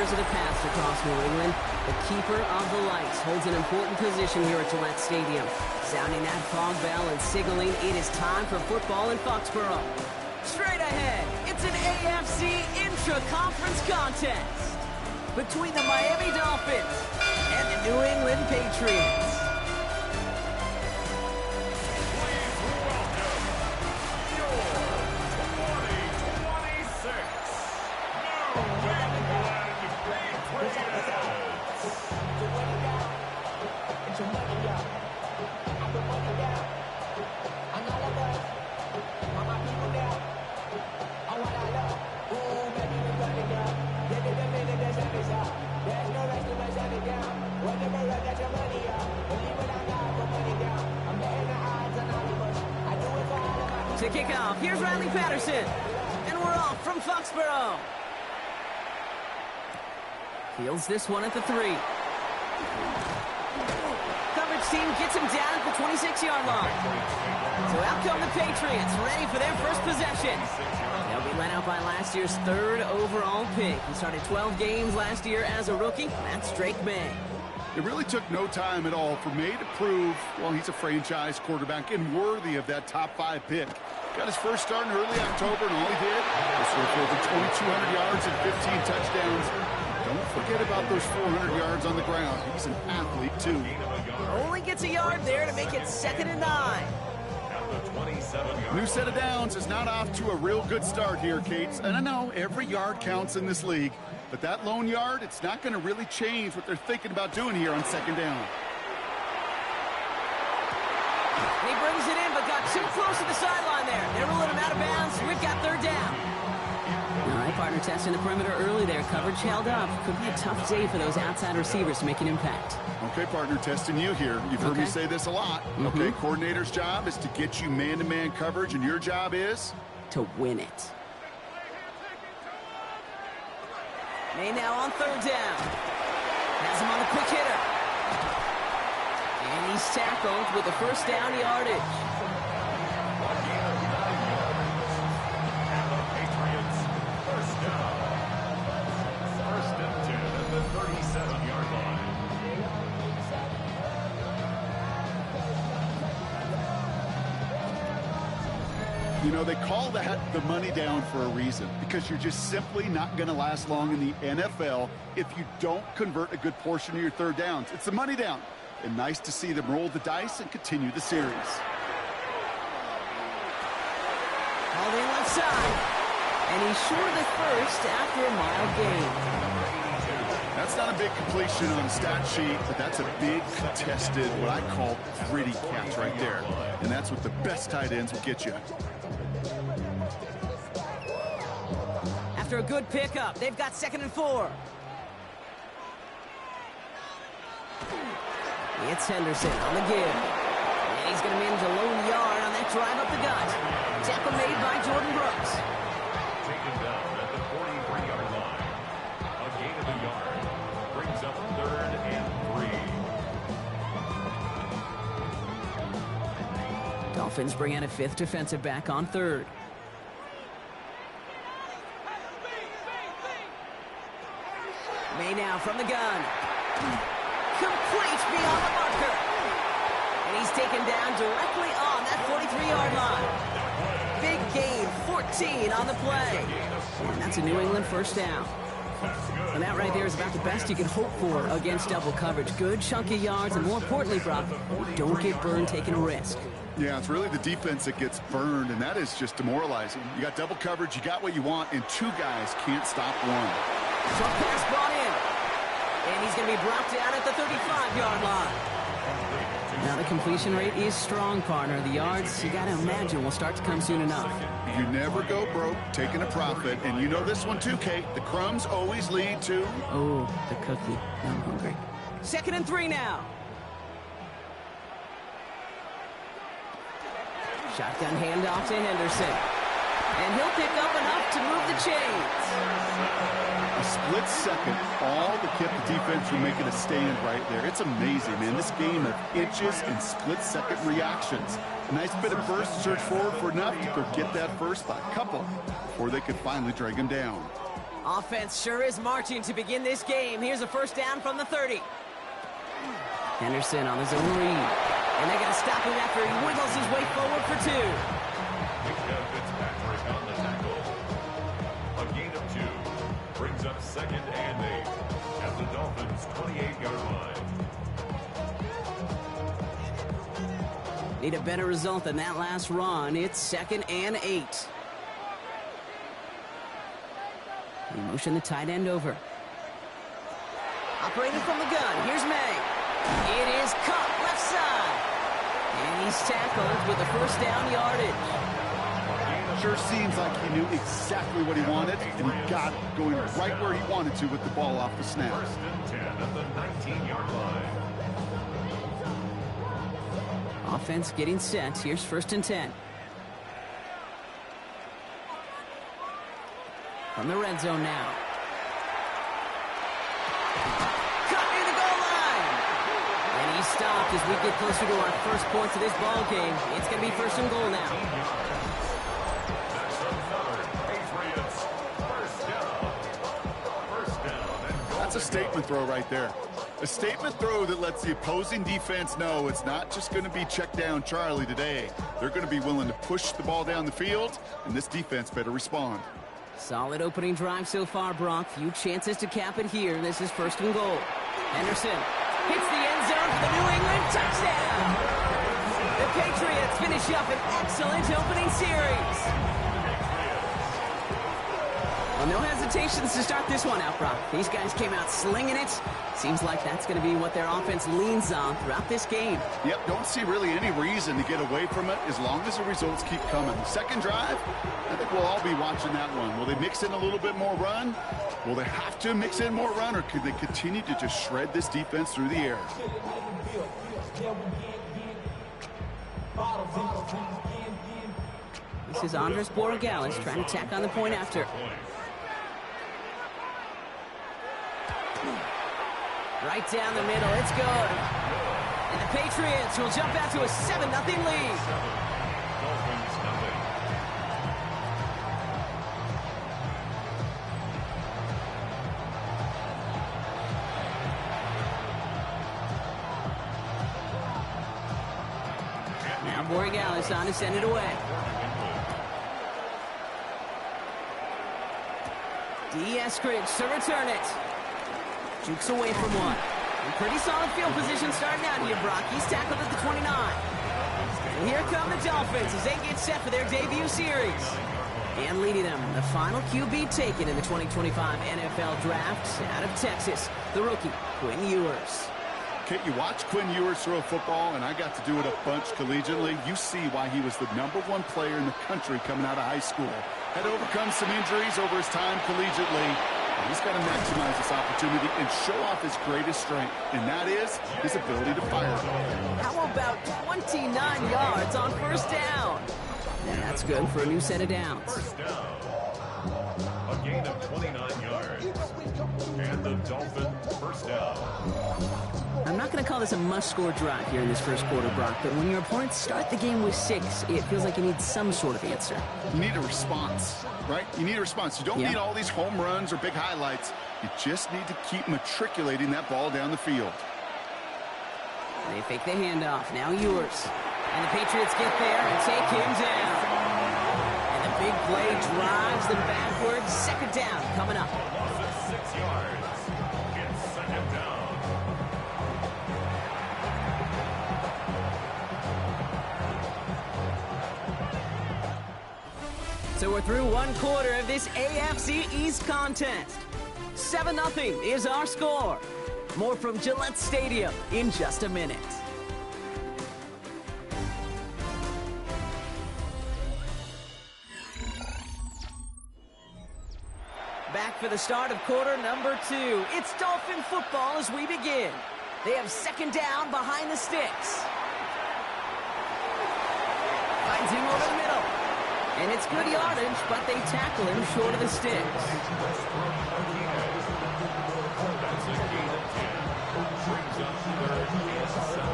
members of the past across New England, the keeper of the lights holds an important position here at Gillette Stadium. Sounding that fog bell and signaling it is time for football in Foxborough. Straight ahead, it's an AFC intra-conference contest between the Miami Dolphins and the New England Patriots. To kick off, here's Riley Patterson. And we're off from Foxborough. Fields this one at the 3. Coverage team gets him down at the 26-yard line. So out come the Patriots, ready for their first possession. They'll be led out by last year's 3rd overall pick. He started 12 games last year as a rookie. That's Drake May. It really took no time at all for May to prove, well, he's a franchise quarterback and worthy of that top 5 pick. Got his first start in early October, and all he did was for over 2,200 yards and 15 touchdowns. Don't forget about those 400 yards on the ground. He's an athlete, too. Only gets a yard there to make it 2nd and 9. New set of downs is not off to a real good start here, Kates. And I know every yard counts in this league, but that lone yard, it's not going to really change what they're thinking about doing here on 2nd down. And he brings it in, but got too close to the sideline there. They ruled him out of bounds. We've got 3rd down. All right, partner, testing the perimeter early there. Coverage held up. Could be a tough day for those outside receivers to make an impact. Okay, partner, testing you here. You've heard me say this a lot. Okay, coordinator's job is to get you man-to-man coverage, and your job is? To win it. May now on 3rd down. Has him on the quick hitter. And he's tackled with the 1st down yardage. You know, they call that the money down for a reason, because you're just simply not going to last long in the NFL if you don't convert a good portion of your 3rd downs. It's the money down. And nice to see them roll the dice and continue the series. All the left side. And he's short of the 1st after a mild gain. That's not a big completion on the stat sheet, but that's a big contested, what I call gritty catch right there. And that's what the best tight ends will get you. After a good pickup, they've got 2nd and 4. It's Henderson on the give. And he's going to manage a lone yard on that drive up the gut. Tackle made by Jordan Brooks. Taken down at the 43-yard line. A gain of a yard. Brings up 3rd and 3. Dolphins bring out a 5th defensive back on 3rd. May now from the gun. Complete beyond the marker. And he's taken down directly on that 43-yard line. Big gain, 14 on the play. And that's a New England 1st down. And that right there is about the best you can hope for against double coverage. Good chunky yards, and more importantly, Brock, don't get burned taking a risk. Yeah, it's really the defense that gets burned, and that is just demoralizing. You got double coverage, you got what you want, and 2 guys can't stop one. Short pass brought in. And he's going to be brought down at the 35-yard line. Now the completion rate is strong, partner. The yards, you got to imagine, will start to come soon enough. You never go broke taking a profit, and you know this one too, Kate. The crumbs always lead to... Oh, the cookie. I'm hungry. 2nd and 3 now. Shotgun handoff to Henderson. And he'll pick up enough to move the chains. A split second, all that kept the defense from making a stand right there. It's amazing, man. This game of inches and split-second reactions. A nice bit of burst, search forward for enough to go get that first by a couple before they could finally drag him down. Offense sure is marching to begin this game. Here's a first down from the 30. Henderson on his own read. And they're going to stop him after he wiggles his way forward for 2. Fitzpatrick on the tackle. A gain of 2. Brings up 2nd and 8 at the Dolphins' 28-yard line. Need a better result than that last run. It's 2nd and 8. We motion the tight end over. Operating from the gun. Here's May. It is caught left side. And he's tackled with the first down yardage. Sure seems like he knew exactly what he wanted, and he got it going right where he wanted to with the ball off the snap. 1st and 10 at the 19-yard line. Offense getting set. Here's 1st and 10. From the red zone now. Cut near the goal line. And he stopped as we get closer to our first points of this ball game. It's going to be 1st and goal now. That's another Patriots first down. First down. That's a statement throw right there. A statement throw that lets the opposing defense know it's not just going to be check down Charlie today. They're going to be willing to push the ball down the field, and this defense better respond. Solid opening drive so far, Brock. Few chances to cap it here. This is 1st and goal. Henderson hits the end zone for the New England touchdown. The Patriots finish up an excellent opening series. Well, no hesitations to start this one out, Brock. These guys came out slinging it. Seems like that's going to be what their offense leans on throughout this game. Yep, don't see really any reason to get away from it as long as the results keep coming. Second drive, I think we'll all be watching that one. Will they mix in a little bit more run? Will they have to mix in more run, or could they continue to just shred this defense through the air? This is Andres Borregales trying to tack on the point after. Right down the middle, it's good. And the Patriots will jump out to a 7-0 lead. Dolphins nothing. Now Borregales on to send it away. D. Eskridge to return it. Jukes away from one. And pretty solid field position starting out here, Brock. He's tackled at the 29. And here come the Dolphins as they get set for their debut series. And leading them, the final QB taken in the 2025 NFL Draft out of Texas, the rookie, Quinn Ewers. Okay, you watch Quinn Ewers throw football, and I got to do it a bunch collegiately. You see why he was the #1 player in the country coming out of high school. Had overcome some injuries over his time collegiately. He's got to maximize this opportunity and show off his greatest strength, and that is his ability to fire. How about 29 yards on 1st down? And that's good for a new set of downs. First down. A gain of 29 yards. And the Dolphins first down. I'm not going to call this a must-score drive here in this first quarter, Brock, but when your opponents start the game with 6, it feels like you need some sort of answer. You need a response, right? You need a response. You don't need all these home runs or big highlights. You just need to keep matriculating that ball down the field. They fake the handoff. Now Ewers. And the Patriots get there and take him down. And the big play drives them backwards. 2nd down coming up. Loss of 6 yards. It's 2nd down. So we're through one quarter of this AFC East contest. 7-0 is our score. More from Gillette Stadium in just a minute. Back for the start of quarter number 2. It's Dolphin football as we begin. They have 2nd down behind the sticks. Finds him over the middle. And it's good yardage, but they tackle him short of the sticks. That's a gain of 10. Brings up 3rd and 7.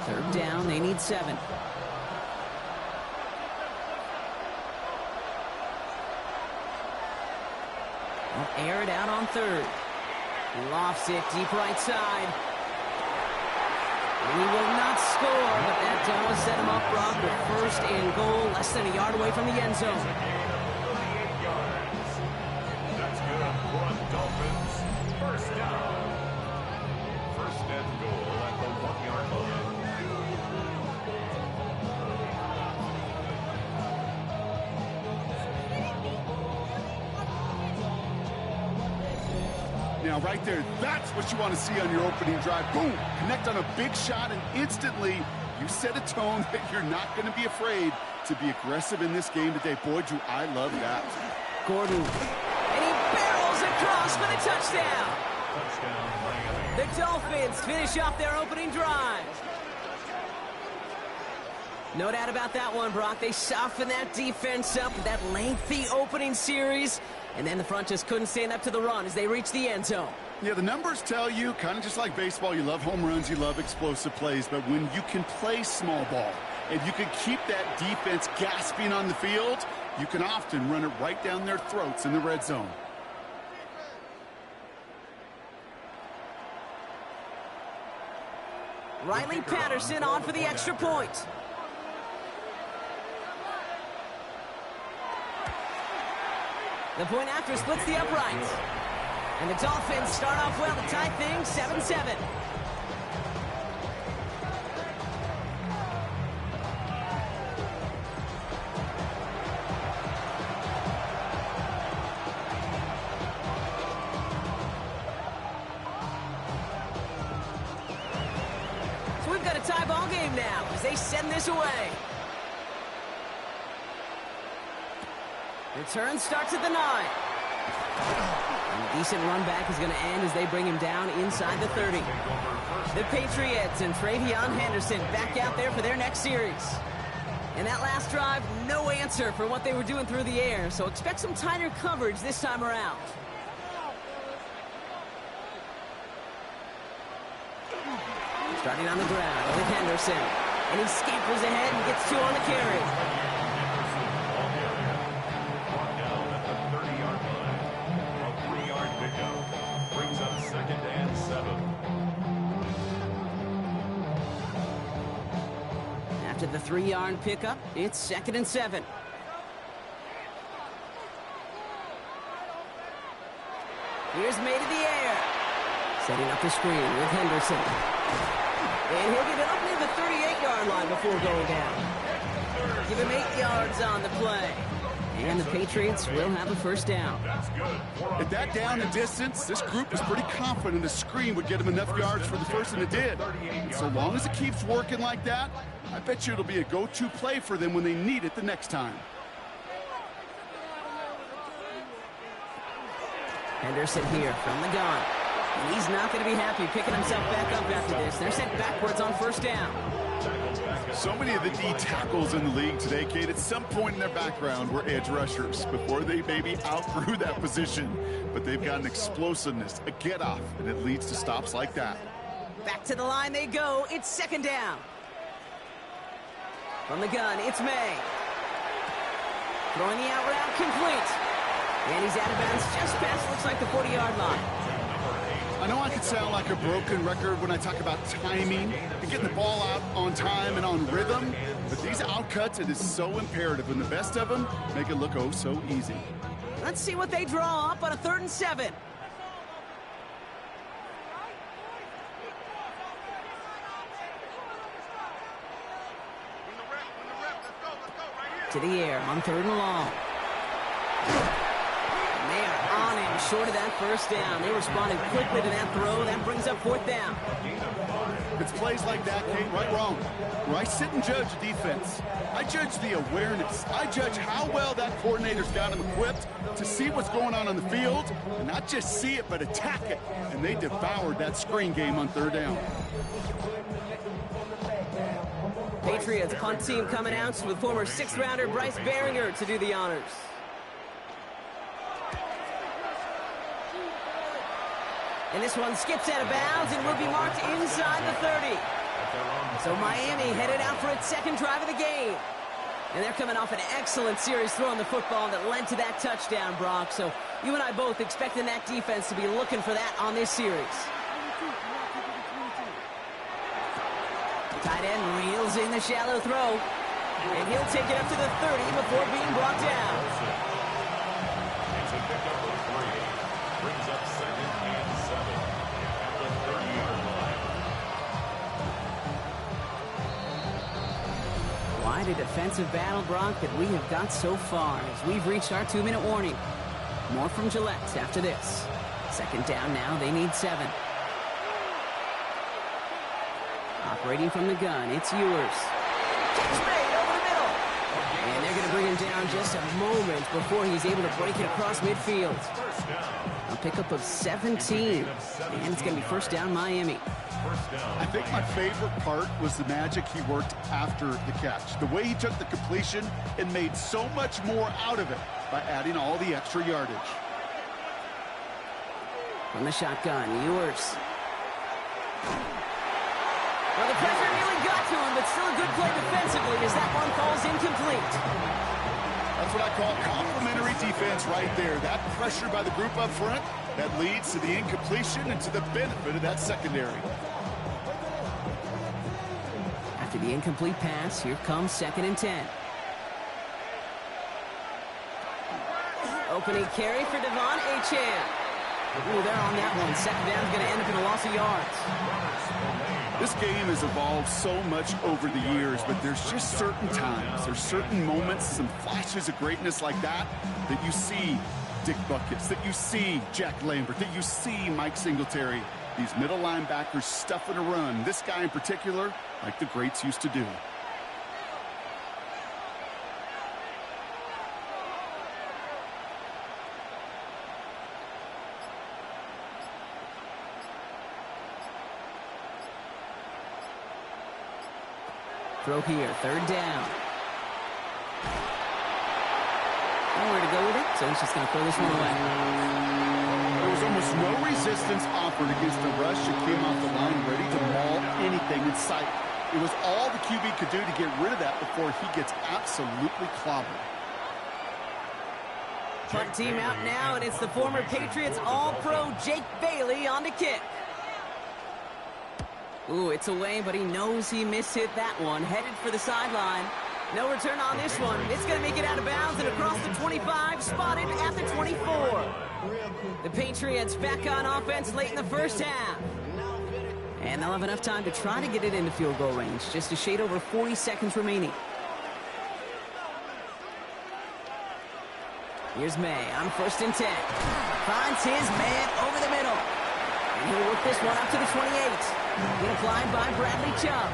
3rd down, they need 7. air it out on third. Lofts it deep right side. And he will not score, but that does set him up, Brock, with first and goal, less than a yard away from the end zone. 28 yards. That's good for a Dolphins first down. First and goal at the 1-yard line. Now, right there, that's what you want to see on your opening drive. Boom! Connect on a big shot, and instantly you set a tone that you're not going to be afraid to be aggressive in this game today. Boy, do I love that. Gordon. And he barrels across for the touchdown. Touchdown, Miami. The Dolphins finish off their opening drive. No doubt about that one, Brock. They softened that defense up with that lengthy opening series. And then the front just couldn't stand up to the run as they reached the end zone. Yeah, the numbers tell you, kind of just like baseball, you love home runs, you love explosive plays. But when you can play small ball and you can keep that defense gasping on the field, you can often run it right down their throats in the red zone. Riley Patterson on for the extra point. The point after splits the uprights. And the Dolphins start off well to tie things 7-7. So we've got a tie ball game now as they send this away. Return starts at the 9. And a decent run back is going to end as they bring him down inside the 30. The Patriots and Travion Henderson back out there for their next series. And that last drive, no answer for what they were doing through the air, so expect some tighter coverage this time around. Starting on the ground with Henderson. And he scampers ahead and gets 2 on the carry. After the 3-yard pickup, it's 2nd and 7. Here's Maden in the air. Setting up the screen with Henderson. And he'll get it up near the 38-yard line before going down. Give him 8 yards on the play. And the Patriots will have a first down. At that down and distance, this group was pretty confident the screen would get them enough yards for the first, and it did. And so long as it keeps working like that, I bet you it'll be a go-to play for them when they need it the next time. Henderson here from the gun. And he's not going to be happy picking himself back up after this. They're sent backwards on first down. So many of the D tackles in the league today, Kate, at some point in their background were edge rushers before they maybe outgrew that position. But they've got an explosiveness, a get-off, and it leads to stops like that. Back to the line they go. It's 2nd down. From the gun, it's May. Throwing the out route complete. And he's out of bounds just past, looks like, the 40-yard line. I know I could sound like a broken record when I talk about timing and getting the ball out on time and on rhythm, but these outcuts, it is so imperative, and the best of them make it look oh so easy. Let's see what they draw up on a 3rd and 7. To the air on 3rd and long. And they are on him short of that first down. They responded quickly to that throw. That brings up 4th down. It's plays like that, Kate, right, wrong, where I sit and judge defense. I judge the awareness. I judge how well that coordinator's got him equipped to see what's going on the field, and not just see it, but attack it. And they devoured that screen game on 3rd down. Patriots punt team coming out with former 6th-rounder Bryce Baringer to do the honors. And this one skips out of bounds and will be marked inside the 30. So Miami headed out for its 2nd drive of the game. And they're coming off an excellent series throwing the football that led to that touchdown, Brock. So you and I both expecting that defense to be looking for that on this series. Tight end reels in the shallow throw. And he'll take it up to the 30 before being brought down. It's a pickup of 3. Brings up 2nd and 7 at the 30-yard line. Quite a defensive battle, Brock, that we have got so far as we've reached our 2-minute warning. More from Gillette after this. 2nd down now, they need 7. Operating from the gun, it's Ewers. Catch made over the middle. And they're going to bring him down just a moment before he's able to break it across midfield. A pickup of 17. And it's going to be 1st down Miami. I think my favorite part was the magic he worked after the catch. The way he took the completion and made so much more out of it by adding all the extra yardage. From the shotgun, Ewers. Well, the pressure nearly got to him, but still a good play defensively as that one falls incomplete. That's what I call complimentary defense right there. That pressure by the group up front, that leads to the incompletion and to the benefit of that secondary. After the incomplete pass, here comes 2nd and 10. Opening carry for Devon Achane. Ooh, they're on that one. 2nd down's going to end up in a loss of yards. This game has evolved so much over the years, but there's just certain times, there's certain moments, some flashes of greatness like that, that you see Dick Buckets, that you see Jack Lambert, that you see Mike Singletary. These middle linebackers stuffing a run. This guy in particular, like the greats used to do. Throw here, 3rd down. Nowhere to go with it, so he's just going to throw this one away. There was almost no resistance offered against the rush that came off the line ready to maul anything in sight. It was all the QB could do to get rid of that before he gets absolutely clobbered. Punt team out now, and it's the former Patriots All-Pro Jake Bailey on the kick. Ooh, it's away, but he knows he mishit that one. Headed for the sideline. No return on this one. It's going to make it out of bounds and across the 25, spotted at the 24. The Patriots back on offense late in the 1st half. And they'll have enough time to try to get it into field goal range. Just a shade over 40 seconds remaining. Here's May on 1st and 10. Finds his man over the middle. And he'll work this one up to the 28. Been applied by Bradley Chubb.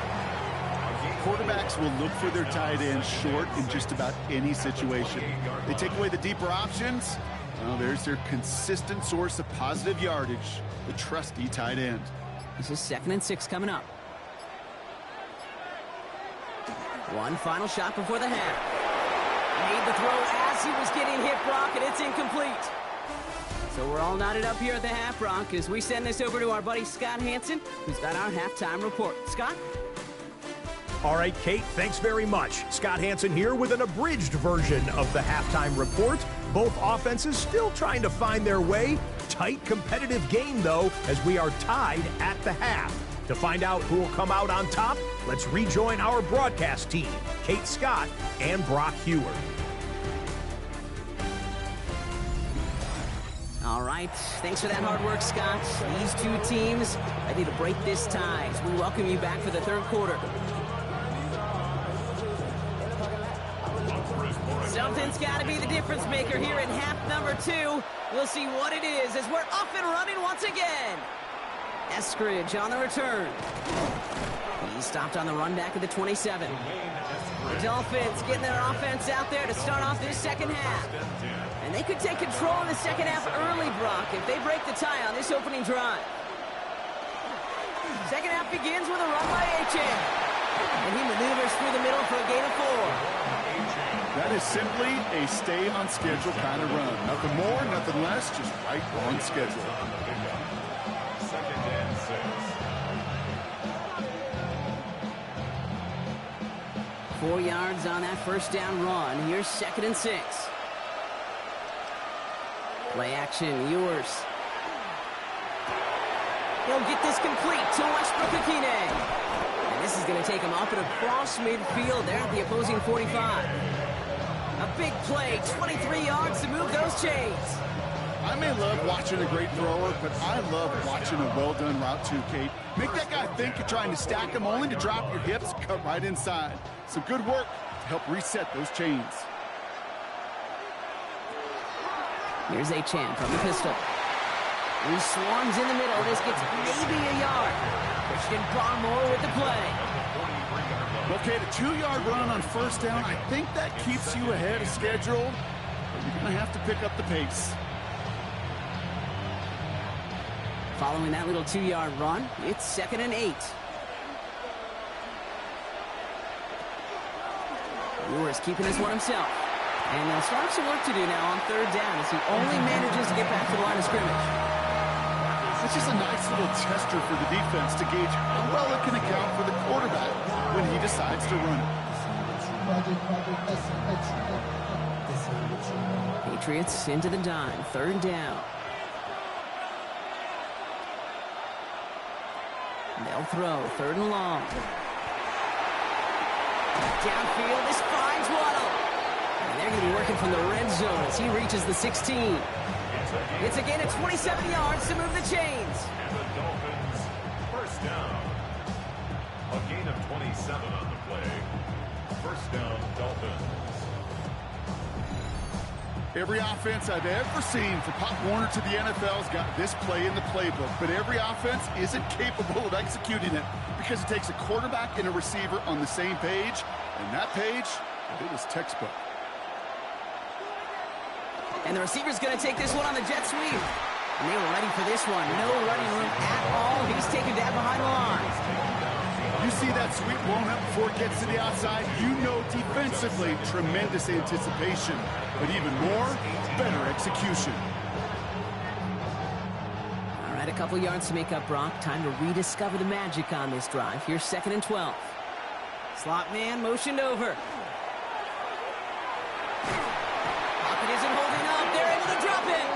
Quarterbacks will look for their tight ends short in just about any situation. They take away the deeper options. Well, there's their consistent source of positive yardage, the trusty tight end. This is 2nd and 6 coming up. One final shot before the half. Made the throw as he was getting hit, Brock, and it's incomplete. So we're all knotted up here at the half, Brock, as we send this over to our buddy Scott Hansen, who's got our halftime report. Scott? All right, Kate, thanks very much. Scott Hansen here with an abridged version of the halftime report. Both offenses still trying to find their way. Tight, competitive game, though, as we are tied at the half. To find out who will come out on top, let's rejoin our broadcast team, Kate Scott and Brock Hewer. All right, thanks for that hard work, Scott. These two teams ready to break this tie as we welcome you back for the 3rd quarter. Something's got to be the difference maker here in half number 2. We'll see what it is as we're off and running once again. Eskridge on the return. He stopped on the run back at the 27. The Dolphins getting their offense out there to start off this 2nd half. And they could take control in the 2nd half early, Brock, if they break the tie on this opening drive. 2nd half begins with a run by Achane. And he maneuvers through the middle for a gain of 4. That is simply a stay on schedule kind of run. Nothing more, nothing less, just right on schedule. 2nd and 6. 4 yards on that first down run. Here's 2nd and 6. Play action, Ewers. He'll get this complete to Westbrook-Akine. And this is going to take him up and across midfield there at the opposing 45. A big play, 23 yards to move those chains. I may love watching a great thrower, but I love watching a well-done route too, Kate. Make that guy think you're trying to stack him, only to drop your hips, cut right inside. Some good work to help reset those chains. Here's Achane from the pistol. He swarms in the middle. This gets maybe a yard. Christian Barmore with the play. Okay, the 2-yard run on first down, I think that keeps you ahead of schedule, but you're going to have to pick up the pace. Following that little 2-yard run, it's 2nd and 8. Ewers keeping this one himself. And they'll start some work to do now on 3rd down as he only manages to get back to the line of scrimmage. It's just a nice little tester for the defense to gauge how well it can account for the quarterback when he decides to run it. Patriots into the dime, 3rd down. They'll throw, 3rd and long. Downfield, this finds Waddle. And they're going to be working from the red zone as he reaches the 16. It's a gain of 27 yards to move the chains. And the Dolphins, first down. A gain of 27 on the play. First down, Dolphins. Every offense I've ever seen from Pop Warner to the NFL's got this play in the playbook, but every offense isn't capable of executing it because it takes a quarterback and a receiver on the same page, and that page, it was textbook. And the receiver's going to take this one on the jet sweep. And they were ready for this one. No running room at all. He's taken down behind the line. You see that sweep blown up before it gets to the outside, you know defensively, tremendous anticipation. But even more, better execution. All right, a couple yards to make up, Brock. Time to rediscover the magic on this drive. Here's 2nd and 12. Slot man motioned over. Pocket isn't holding up. They're able to drop it.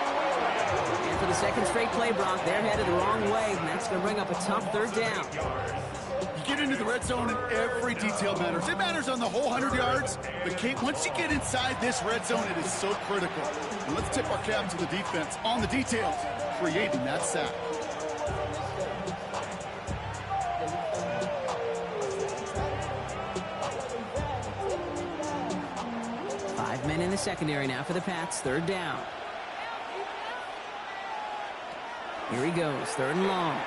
And for the 2nd straight play, Brock, they're headed the wrong way, and that's going to bring up a tough 3rd down. You get into the red zone and every detail matters. It matters on the whole 100 yards. But, Kate, once you get inside this red zone, it is so critical. And let's tip our cap to the defense on the details, creating that sack. Five men in the secondary now for the Pats. 3rd down. Here he goes. 3rd and long.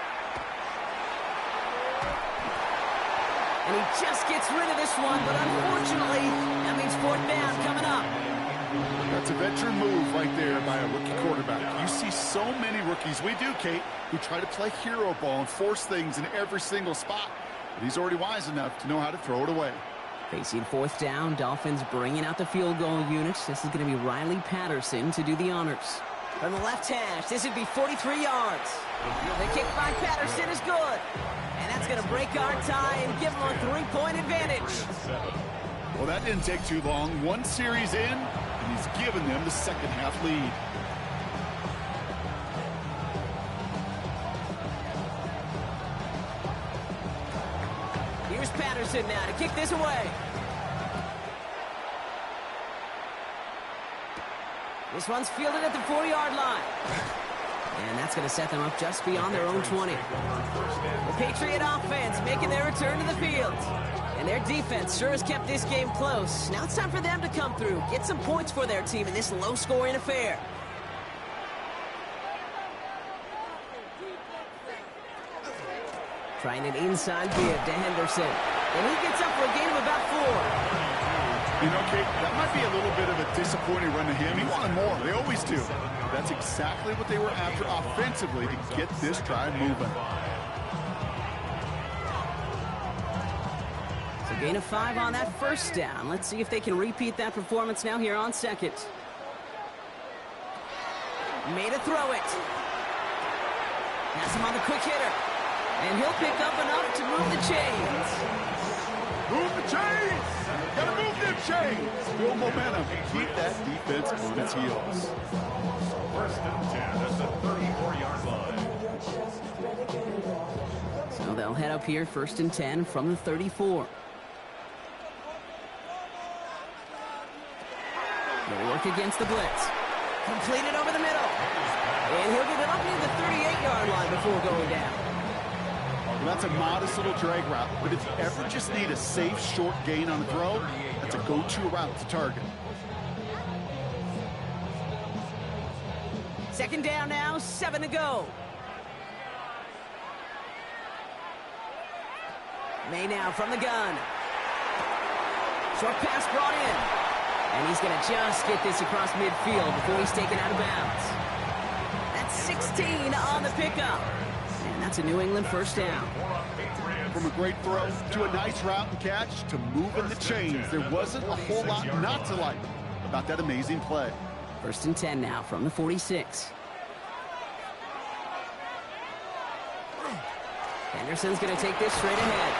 And he just gets rid of this one, but unfortunately, that means 4th down coming up. That's a veteran move right there by a rookie quarterback. You see so many rookies, we do, Kate, who try to play hero ball and force things in every single spot. But he's already wise enough to know how to throw it away. Facing 4th down, Dolphins bringing out the field goal units. This is going to be Riley Patterson to do the honors. From the left hash, this would be 43 yards. The kick by Patterson is good. And that's going to break our tie and give them a 3-point advantage. Well, that didn't take too long. One series in, and he's given them the 2nd half lead. Here's Patterson now to kick this away. This one's fielded at the 4-yard line. And that's going to set them up just beyond their own 20. The Patriot offense making their return to the field. And their defense sure has kept this game close. Now it's time for them to come through, get some points for their team in this low-scoring affair. Trying an inside give to Henderson. And he gets up for a gain of about 4. You know, Kate, that might be a little bit of a disappointing run to him. He wanted more. They always do. That's exactly what they were after offensively to get this drive moving. So gain of 5 on that first down. Let's see if they can repeat that performance now here on 2nd. Made a throw it. Has him on the quick hitter. And he'll pick up enough to move the chains. Move the chains! Gotta move them chains! Build momentum. Keep that defense on its heels. First and 10 at the 34-yard line. So they'll head up here, 1st and 10 from the 34. They'll work against the blitz. Completed over the middle. And he'll get it up near the 38-yard line before going down. Well, that's a modest little drag route, but if you ever just need a safe, short gain on a throw, that's a go-to route to target. 2nd down now, 7 to go. May now from the gun. Short pass brought in. And he's going to just get this across midfield before he's taken out of bounds. That's 16 on the pickup. And that's a New England 1st down. From a great throw to a nice route and catch to moving the chains, there wasn't a whole lot not to like about that amazing play. 1st and 10 now from the 46. Henderson's going to take this straight ahead.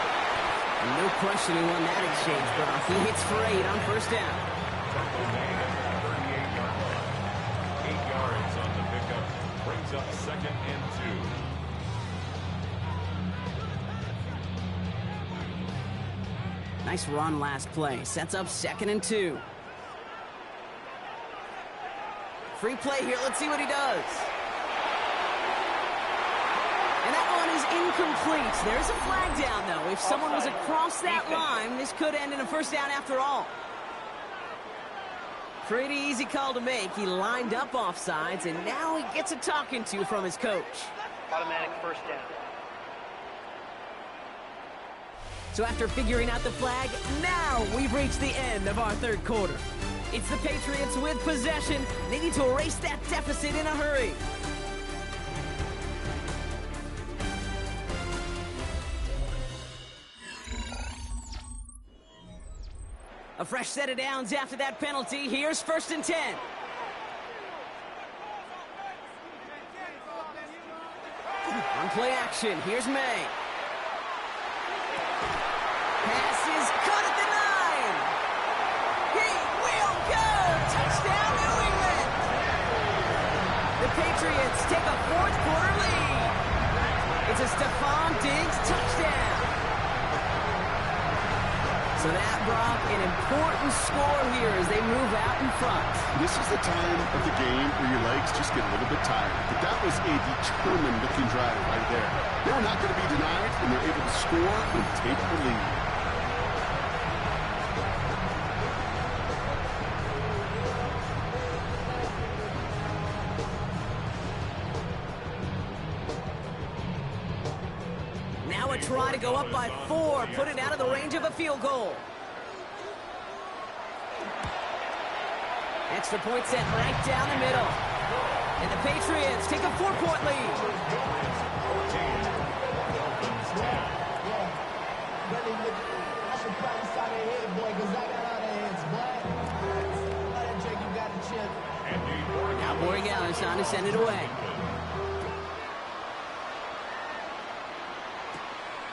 And no question he won that exchange, but he hits for 8 on 1st down. 8 yards on the pickup. Brings up 2nd and 2. Nice run last play. Sets up 2nd and 2. Free play here. Let's see what he does. And that one is incomplete. There's a flag down, though. If someone was across that line, this could end in a 1st down after all. Pretty easy call to make. He lined up offsides, and now he gets a talking to from his coach. Automatic 1st down. So after figuring out the flag, now we've reached the end of our 3rd quarter. It's the Patriots with possession. They need to erase that deficit in a hurry. A fresh set of downs after that penalty. Here's 1st and 10. On play action, here's May. Pass is caught at the 9. He will go! Touchdown, New England! The Patriots take a 4th quarter lead. It's a Stephon Diggs touchdown. So that brought an important score here as they move out in front. This is the time of the game where your legs just get a little bit tired. But that was a determined-looking drive right there. They're not going to be denied, and they're able to score and take the lead. Now a try to go up by 4, put it out of the range of a field goal. Extra point set right down the middle. And the Patriots take a 4-point lead. Now Borregale is on to send it away.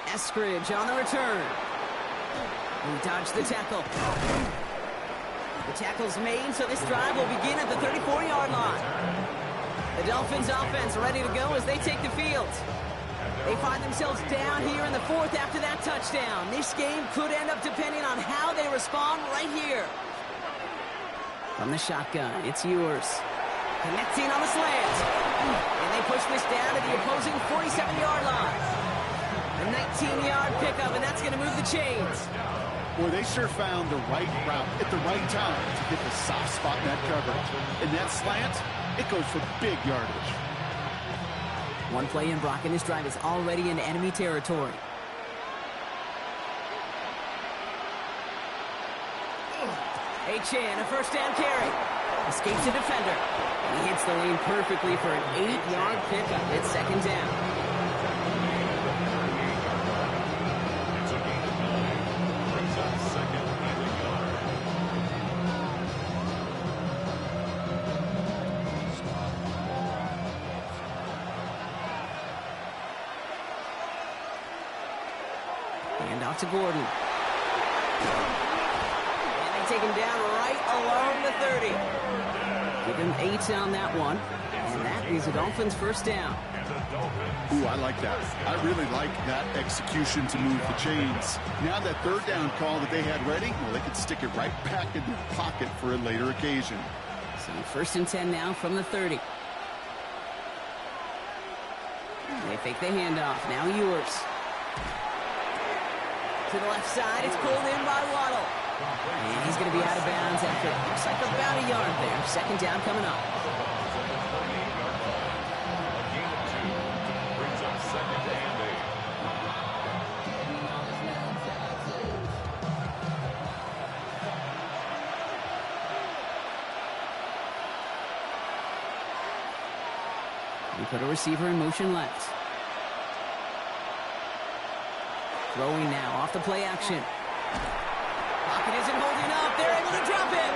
Eskridge on the return. He dodged the tackle. The tackle's made, so this drive will begin at the 34-yard line. The Dolphins offense ready to go as they take the field. They find themselves down here in the 4th after that touchdown. This game could end up depending on how they respond right here. From the shotgun, it's yours. Connecting on the slant. And they push this down to the opposing 47-yard line. A 19-yard pickup, and that's going to move the chains. Boy, they sure found the right route at the right time to hit the soft spot in that coverage. And that slant, it goes for big yardage. One play in, Brock, and this drive is already in enemy territory. Achan, a 1st down carry. Escapes a defender. And he hits the lane perfectly for an 8-yard pickup. It's 2nd down. To Gordon. And they take him down right along the 30. Give him 8 on that one. And that is the Dolphins' first down. Ooh, I like that. I really like that execution to move the chains. Now that third down call that they had ready, well, they could stick it right back in their pocket for a later occasion. So first and 10 now from the 30. They fake the handoff. Now Ewers. To the left side, it's pulled in by Waddle. And he's going to be out of bounds after looks like about a yard there. Second down coming up. We put a receiver in motion left. Throwing now off the play action. Pocket isn't holding up. They're able to drop it.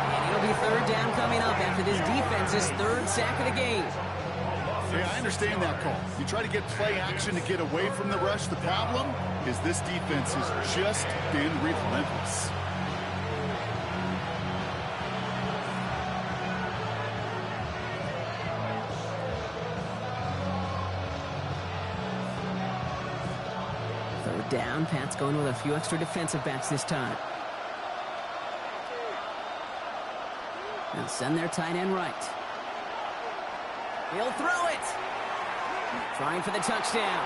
And it'll be third down coming up after this defense's third sack of the game. Yeah, I understand that call. You try to get play action to get away from the rush. The problem is this defense has just been relentless. Third down, Pat's going with a few extra defensive backs this time. They'll send their tight end right. He'll throw it. Trying for the touchdown.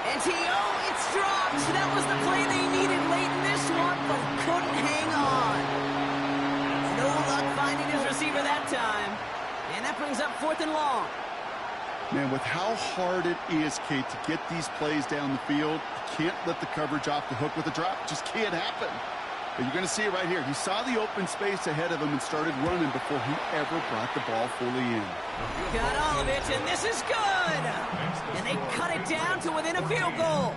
And it's dropped. That was the play they needed late in this one, but couldn't hang on. No luck finding his receiver that time. And that brings up 4th and long. Man, with how hard it is, Kate, to get these plays down the field, you can't let the coverage off the hook with a drop. It just can't happen. But you're going to see it right here. He saw the open space ahead of him and started running before he ever brought the ball fully in. Got all of it, and this is good. And they cut it down to within a field goal.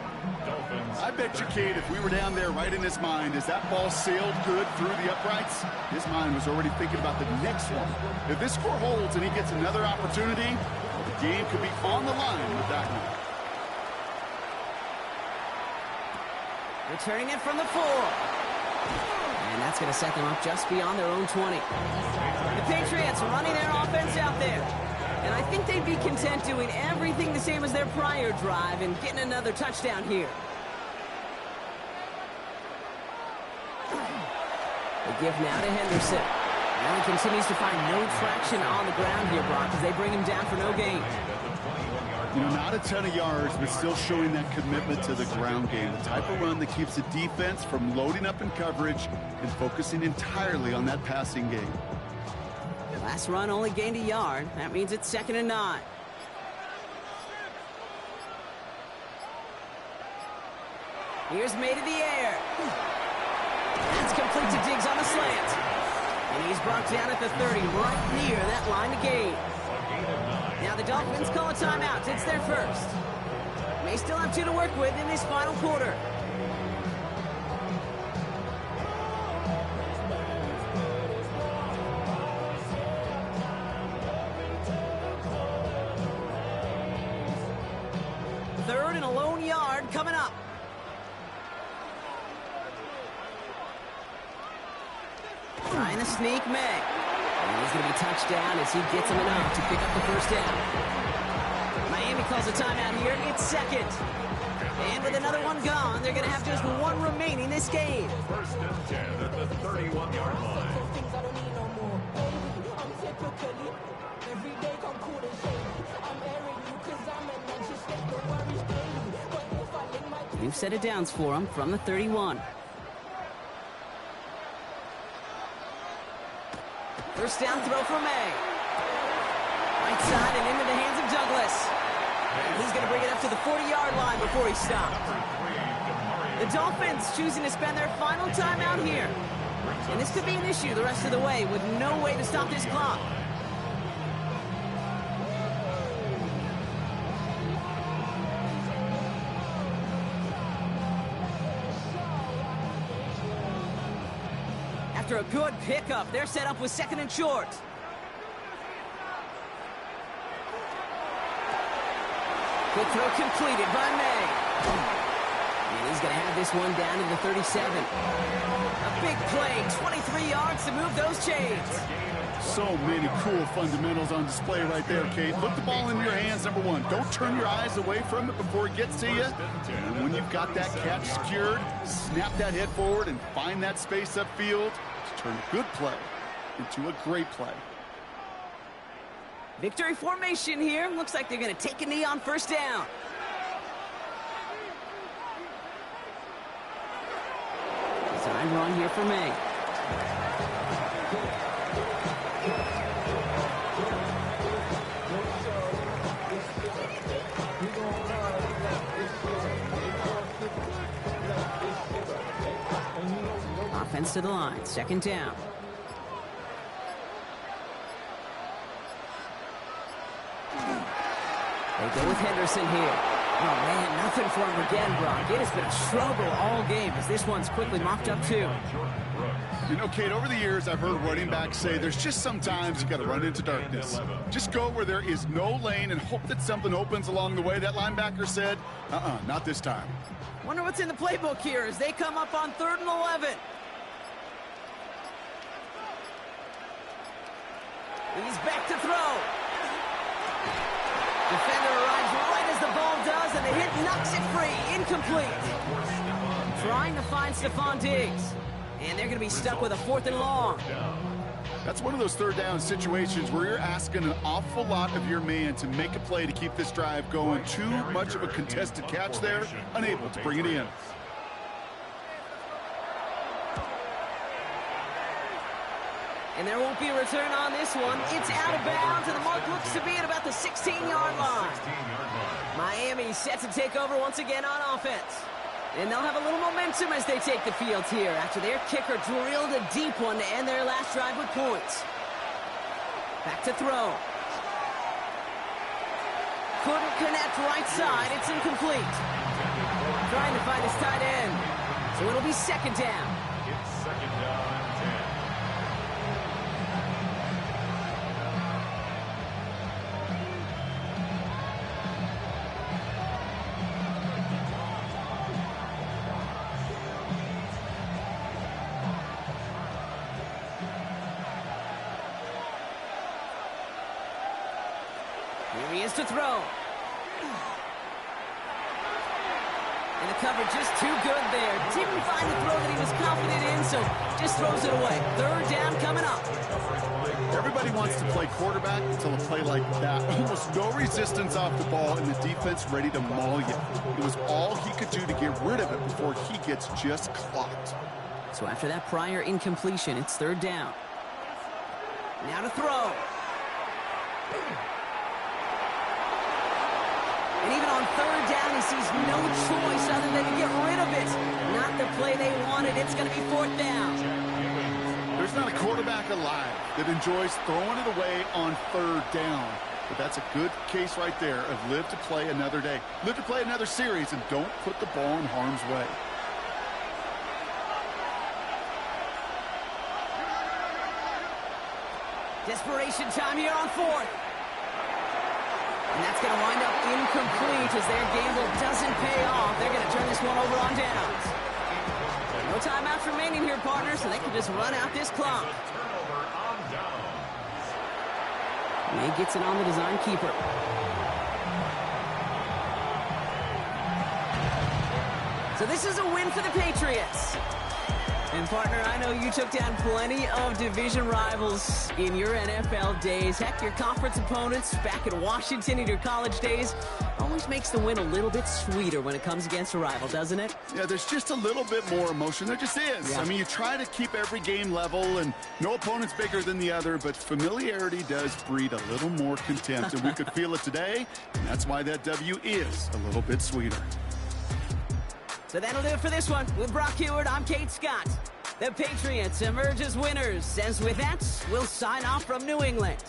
I bet you, Kate, if we were down there right in his mind, as that ball sailed good through the uprights, his mind was already thinking about the next one. If this score holds and he gets another opportunity, well, the game could be on the line with that one. Returning it from the 4. And that's going to set them up just beyond their own 20. The Patriots running their offense out there. And I think they'd be content doing everything the same as their prior drive and getting another touchdown here. The give now to Henderson. Now he continues to find no traction on the ground here, Brock, as they bring him down for no gain. You know, not a ton of yards, but still showing that commitment to the ground game. The type of run that keeps the defense from loading up in coverage and focusing entirely on that passing game. Last run only gained a yard. That means it's 2nd and 9. Here's Maden in the air. That's complete to Diggs on the slant. And he's brought down at the 30, right near that line to gain. Now the Dolphins call a timeout. It's their first. May still have 2 to work with in this final quarter. Third and a lone yard coming up. Trying to sneak May. And he's going to be touched down as he gets him enough to pick up the first down. Miami calls a timeout here. It's 2nd. And with another one gone, they're going to have just 1 remaining this game. First and 10 at the 31-yard line. New set of downs for him from the 31. First down throw for May. Right side and into the hands of Douglas. And he's going to bring it up to the 40-yard line before he stopped. The Dolphins choosing to spend their final timeout here. And this could be an issue the rest of the way with no way to stop this clock. After a good pickup, they're set up with 2nd and short. Good throw completed by May. And he's going to have this one down to the 37. A big play, 23 yards to move those chains. So many cool fundamentals on display right there, Kate. Put the ball in your hands, number one. Don't turn your eyes away from it before it gets to you. And when you've got that catch secured, snap that head forward and find that space upfield to turn a good play into a great play. Victory formation here. Looks like they're going to take a knee on first down. Design run here for May. Offense to the line. Second down. They go with Henderson here. Oh, man, nothing for him again, Brock. It has been a struggle all game as this one's quickly mocked up, too. You know, Kate, over the years, I've heard running backs say there's just sometimes you got to run into darkness. Just go where there is no lane and hope that something opens along the way. That linebacker said, not this time. Wonder what's in the playbook here as they come up on 3rd and 11. He's back to throw. Defender arrives right as the ball does, and the hit knocks it free. Incomplete. Trying to find Stephon Diggs. And they're going to be stuck with a 4th and long. That's one of those 3rd down situations where you're asking an awful lot of your man to make a play to keep this drive going. Too much of a contested catch there, unable to bring it in. And there won't be a return on this one. It's out of bounds, and the mark looks to be at about the 16-yard line. Miami set to take over once again on offense. And they'll have a little momentum as they take the field here after their kicker drilled a deep one to end their last drive with points. Back to throw. Couldn't connect right side. It's incomplete. Trying to find his tight end. So it'll be 2nd down. It's 2nd down and 10. Here he is to throw. And the cover just too good there. Didn't find the throw that he was confident in, so just throws it away. 3rd down coming up. Everybody wants to play quarterback until a play like that. Almost no resistance off the ball and the defense ready to maul you. It was all he could do to get rid of it before he gets just clocked. So after that prior incompletion, it's 3rd down. Now to throw. And even on 3rd down, he sees no choice other than to get rid of it. Not the play they wanted. It's going to be 4th down. There's not a quarterback alive that enjoys throwing it away on 3rd down. But that's a good case right there of live to play another day. Live to play another series and don't put the ball in harm's way. Desperation time here on 4th. And that's going to wind up incomplete as their gamble doesn't pay off. They're going to turn this one over on downs. No timeouts remaining here, partners, so they can just run out this clock. Turnover on downs. May gets it on the design keeper. So this is a win for the Patriots. And, partner, I know you took down plenty of division rivals in your NFL days. Heck, your conference opponents back in Washington in your college days always makes the win a little bit sweeter when it comes against a rival, doesn't it? Yeah, there's just a little bit more emotion. There just is. Yeah. I mean, you try to keep every game level, and no opponent's bigger than the other, but familiarity does breed a little more contempt, and we could feel it today, and that's why that W is a little bit sweeter. So that'll do it for this one. With Brock Heward, I'm Kate Scott. The Patriots emerge as winners. As with that, we'll sign off from New England.